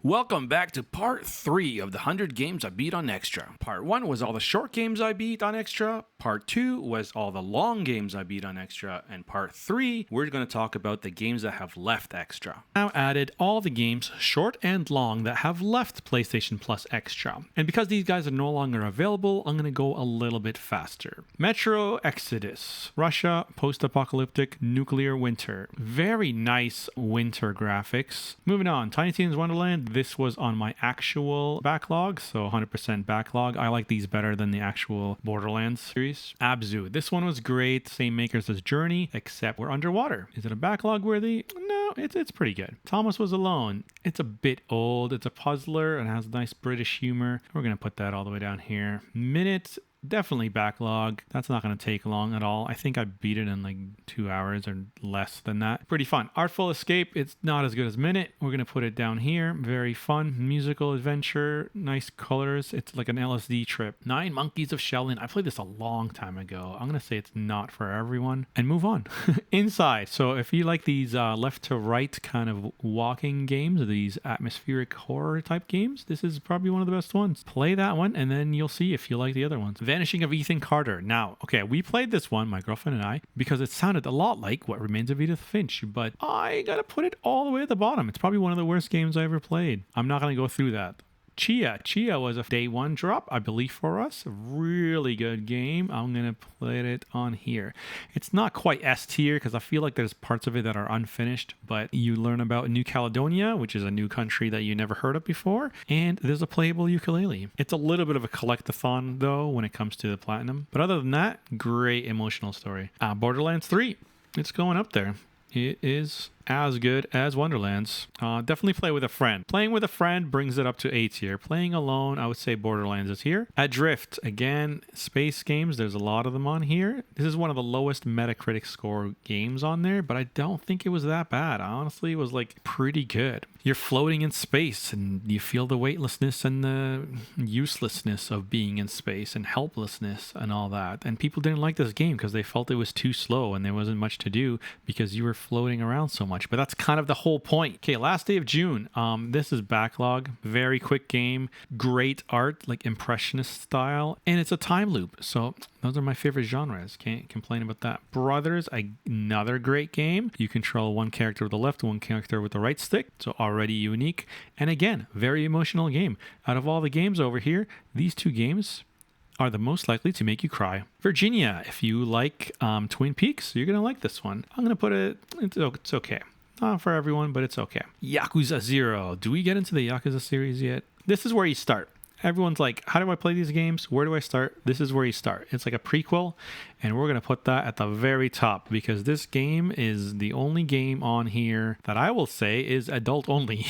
Welcome back to part 3 of the 100 games I beat on Extra. Part 1 was all the short games I beat on Extra. Part 2 was all the long games I beat on Extra. And part 3, we're going to talk about the games that have left Extra. Now added all the games, short and long, that have left PlayStation Plus Extra. And because these guys are no longer available, I'm going to go a little bit faster. Metro Exodus, Russia, post-apocalyptic nuclear winter. Very nice winter graphics. Moving on, Tiny Tina's Wonderland. This was on my actual backlog, so 100% backlog. I like these better than the actual Borderlands series. Abzu. This one was great. Same makers as Journey, except we're underwater. Is it a backlog worthy? No, it's pretty good. Thomas Was Alone. It's a bit old. It's a puzzler and has nice British humor. We're going to put that all the way down here. Minute. Definitely backlog. That's not going to take long at all. I think I beat it in like 2 hours or less than that. Pretty fun. Artful Escape. It's not as good as Minute. We're going to put it down here. Very fun. Musical adventure. Nice colors. It's like an LSD trip. 9 Monkeys of Shaolin. I played this a long time ago. I'm going to say it's not for everyone. And move on. Inside. So if you like these left to right kind of walking games, these atmospheric horror type games, this is probably one of the best ones. Play that one and then you'll see if you like the other ones. Vanishing of Ethan Carter. Now, okay, we played this one, my girlfriend and I, because it sounded a lot like What Remains of Edith Finch, but I gotta put it all the way at the bottom. It's probably one of the worst games I ever played. I'm not gonna go through that. Chia was a day one drop, I believe, for us. A really good game. I'm going to put it on here. It's not quite S tier because I feel like there's parts of it that are unfinished, but you learn about New Caledonia, which is a new country that you never heard of before, and there's a playable ukulele. It's a little bit of a collect-a-thon, though, when it comes to the platinum. But other than that, great emotional story. Borderlands 3, it's going up there. It is as good as Wonderlands. Definitely play with a friend. Playing with a friend brings it up to A tier. Playing alone, I would say Borderlands is here. Adrift, again, space games. There's a lot of them on here. This is one of the lowest Metacritic score games on there, but I don't think it was that bad. Honestly, it was like pretty good. You're floating in space and you feel the weightlessness and the uselessness of being in space and helplessness and all that. And people didn't like this game because they felt it was too slow and there wasn't much to do because you were floating around so much. But that's kind of the whole point. Okay, last day of June. This is backlog. Very quick game. Great art, like impressionist style. And it's a time loop. So those are my favorite genres. Can't complain about that. Brothers, another great game. You control one character with the left, one character with the right stick. So already unique. And again, very emotional game. Out of all the games over here, these two games are the most likely to make you cry. Virginia, if you like Twin Peaks, you're going to like this one. I'm going to put it, it's okay. Not for everyone, but it's okay. Yakuza 0. Do we get into the Yakuza series yet? This is where you start. Everyone's like, how do I play these games? Where do I start? This is where you start. It's like a prequel, and we're going to put that at the very top because this game is the only game on here that I will say is adult only.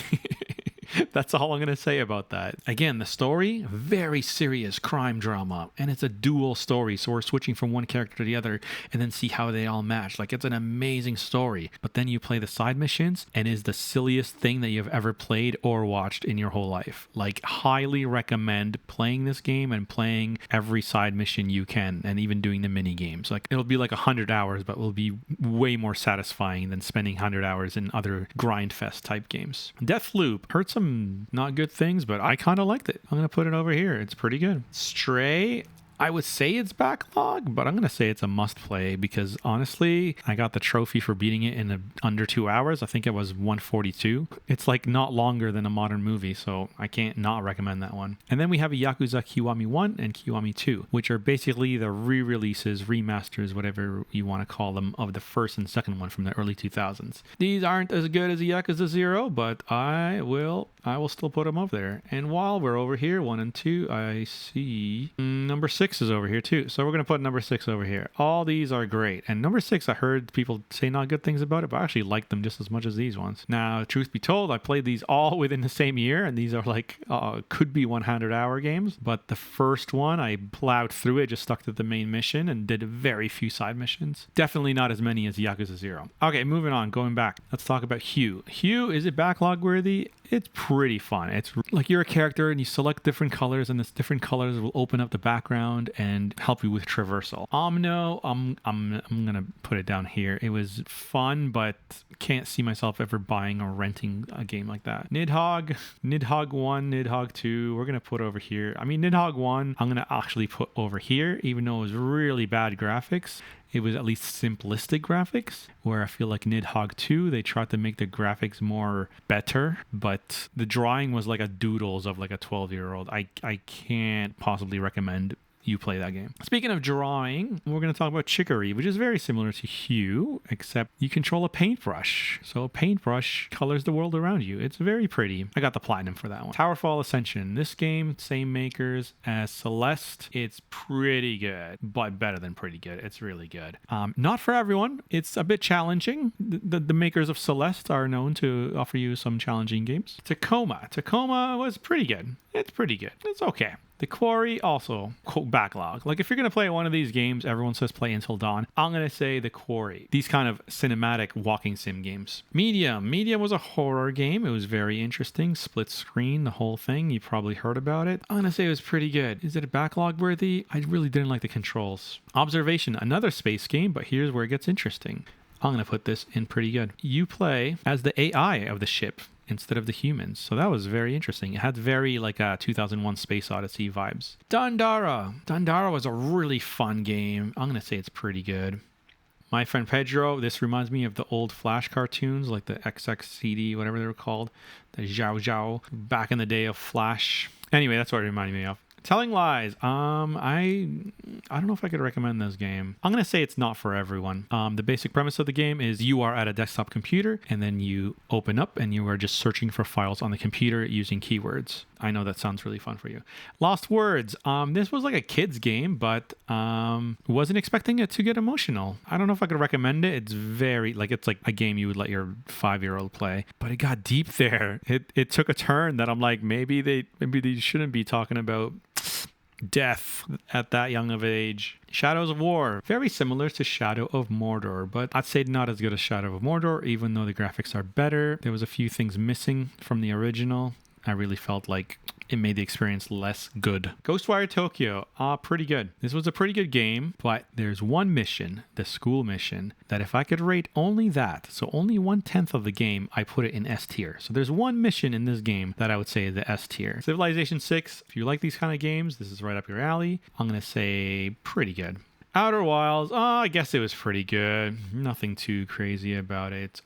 That's all I'm going to say about that. Again, the story, very serious crime drama, and it's a dual story, so we're switching from one character to the other and then see how they all match. Like, it's an amazing story, but then you play the side missions and it's the silliest thing that you've ever played or watched in your whole life. Like, highly recommend playing this game and playing every side mission you can, and even doing the mini games. Like, it'll be like 100 hours, but will be way more satisfying than spending 100 hours in other grindfest type games. Deathloop, heard some not good things, but I kind of liked it. I'm going to put it over here. It's pretty good. Stray, I would say it's backlog, but I'm going to say it's a must play because honestly, I got the trophy for beating it in under 2 hours. I think it was 142. It's like not longer than a modern movie, so I can't not recommend that one. And then we have a Yakuza Kiwami 1 and Kiwami 2, which are basically the re-releases, remasters, whatever you want to call them, of the first and second one from the early 2000s. These aren't as good as a Yakuza 0, but I will still put them up there. And while we're over here, 1 and 2, I see number 6 is over here too. So we're going to put number 6 over here. All these are great. And number 6, I heard people say not good things about it, but I actually like them just as much as these ones. Now, truth be told, I played these all within the same year, and these are like, could be 100-hour games. But the first one, I plowed through it, just stuck to the main mission, and did very few side missions. Definitely not as many as Yakuza 0. Okay, moving on, going back. Let's talk about Hue. Hue, is it backlog worthy? It's pretty fun. It's like you're a character and you select different colors, and this different colors will open up the background around and help you with traversal. Omno, I'm gonna put it down here. It was fun, but can't see myself ever buying or renting a game like that. Nidhogg 1, Nidhogg 2, we're gonna put over here. I mean, Nidhogg 1, I'm gonna actually put over here, even though it was really bad graphics. It was at least simplistic graphics, where I feel like Nidhogg 2, they tried to make the graphics more better, but the drawing was like a doodles of like a 12-year-old. I can't possibly recommend you play that game. Speaking of drawing, we're going to talk about Chicory, which is very similar to Hue, except you control a paintbrush. So a paintbrush colors the world around you. It's very pretty. I got the platinum for that one. Towerfall Ascension. This game, same makers as Celeste. It's pretty good, but better than pretty good. It's really good. Not for everyone. It's a bit challenging. The makers of Celeste are known to offer you some challenging games. Tacoma. Tacoma was pretty good. It's pretty good. It's okay. The Quarry also, quote, backlog. Like if you're going to play one of these games, everyone says play Until Dawn. I'm going to say The Quarry. These kind of cinematic walking sim games. Medium. Medium was a horror game. It was very interesting. Split screen, the whole thing. You probably heard about it. I'm going to say it was pretty good. Is it a backlog worthy? I really didn't like the controls. Observation. Another space game, but here's where it gets interesting. I'm going to put this in pretty good. You play as the AI of the ship instead of the humans. So that was very interesting. It had very like 2001 Space Odyssey vibes. Dandara. Dandara was a really fun game. I'm going to say it's pretty good. My Friend Pedro. This reminds me of the old Flash cartoons, like the XXCD, whatever they were called. The Zhao Zhao, back in the day of Flash. Anyway, that's what it reminded me of. Telling Lies. I don't know if I could recommend this game. I'm going to say it's not for everyone. The basic premise of the game is you are at a desktop computer and then you open up and you are just searching for files on the computer using keywords. I know that sounds really fun for you. Lost Words. This was like a kid's game, but wasn't expecting it to get emotional. I don't know if I could recommend it. It's very it's like a game you would let your 5-year-old play, but it got deep there. It took a turn that I'm like, maybe they shouldn't be talking about death at that young of age. Shadows of War, very similar to Shadow of Mordor, but I'd say not as good as Shadow of Mordor, even though the graphics are better. There was a few things missing from the original. I really felt like it made the experience less good. Ghostwire Tokyo, pretty good. This was a pretty good game, but there's one mission, the school mission, that if I could rate only that, so only 1/10 of the game, I put it in S tier. So there's one mission in this game that I would say is the S tier. Civilization 6, if you like these kind of games, this is right up your alley. I'm going to say pretty good. Outer Wilds, I guess it was pretty good. Nothing too crazy about it.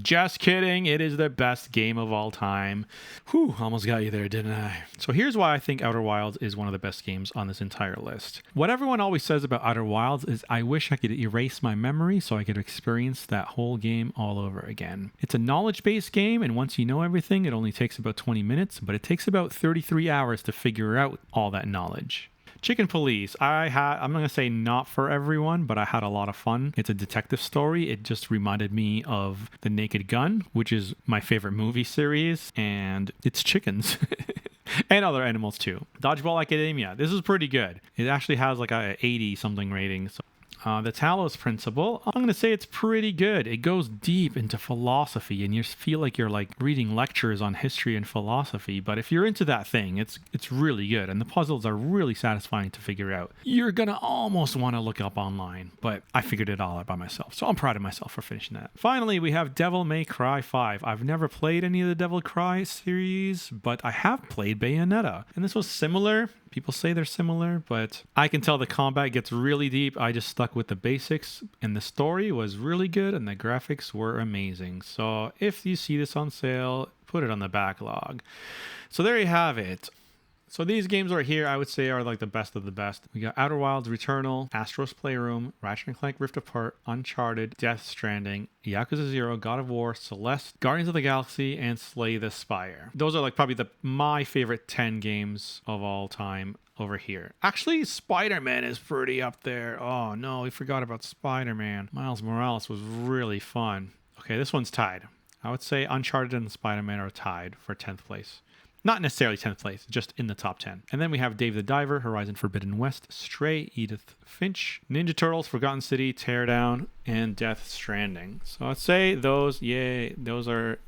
Just kidding. It is the best game of all time. Whew, almost got you there, didn't I? So here's why I think Outer Wilds is one of the best games on this entire list. What everyone always says about Outer Wilds is I wish I could erase my memory so I could experience that whole game all over again. It's a knowledge-based game, and once you know everything, it only takes about 20 minutes, but it takes about 33 hours to figure out all that knowledge. Chicken Police. I'm going to say not for everyone, but I had a lot of fun. It's a detective story. It just reminded me of The Naked Gun, which is my favorite movie series, and it's chickens. And other animals too. Dodgeball Academia. This is pretty good. It actually has like a 80 something rating. So. The Talos Principle, I'm going to say it's pretty good. It goes deep into philosophy and you feel like you're like reading lectures on history and philosophy. But if you're into that thing, it's really good. And the puzzles are really satisfying to figure out. You're going to almost want to look up online, but I figured it all out by myself. So I'm proud of myself for finishing that. Finally, we have Devil May Cry 5. I've never played any of the Devil May Cry series, but I have played Bayonetta. And this was similar. People say they're similar, but I can tell the combat gets really deep. I just stuck with the basics, and the story was really good, and the graphics were amazing. So if you see this on sale, put it on the backlog. So there you have it. So these games right here, I would say, are like the best of the best. We got Outer Wilds, Returnal, Astro's Playroom, Ratchet & Clank Rift Apart, Uncharted, Death Stranding, Yakuza 0, God of War, Celeste, Guardians of the Galaxy, and Slay the Spire. Those are like probably my favorite 10 games of all time over here. Actually, Spider-Man is pretty up there. Oh no, we forgot about Spider-Man. Miles Morales was really fun. Okay, this one's tied. I would say Uncharted and Spider-Man are tied for 10th place. Not necessarily 10th place, just in the top 10. And then we have Dave the Diver, Horizon Forbidden West, Stray, Edith Finch, Ninja Turtles, Forgotten City, Teardown, and Death Stranding. So I'd say those are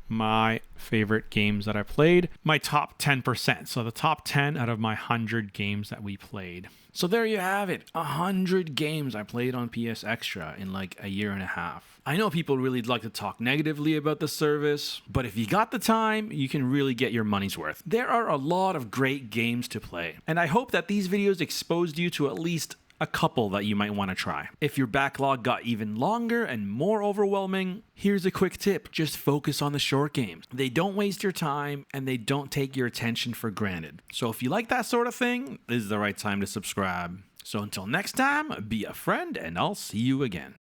my favorite games that I played, my top 10%. So the top 10 out of my 100 games that we played. So there you have it, 100 games I played on PS Extra in like a year and a half. I know people really like to talk negatively about the service, but if you got the time, you can really get your money's worth. There are a lot of great games to play, and I hope that these videos exposed you to at least a couple that you might want to try. If your backlog got even longer and more overwhelming, here's a quick tip. Just focus on the short games. They don't waste your time and they don't take your attention for granted. So if you like that sort of thing, this is the right time to subscribe. So until next time, be a friend and I'll see you again.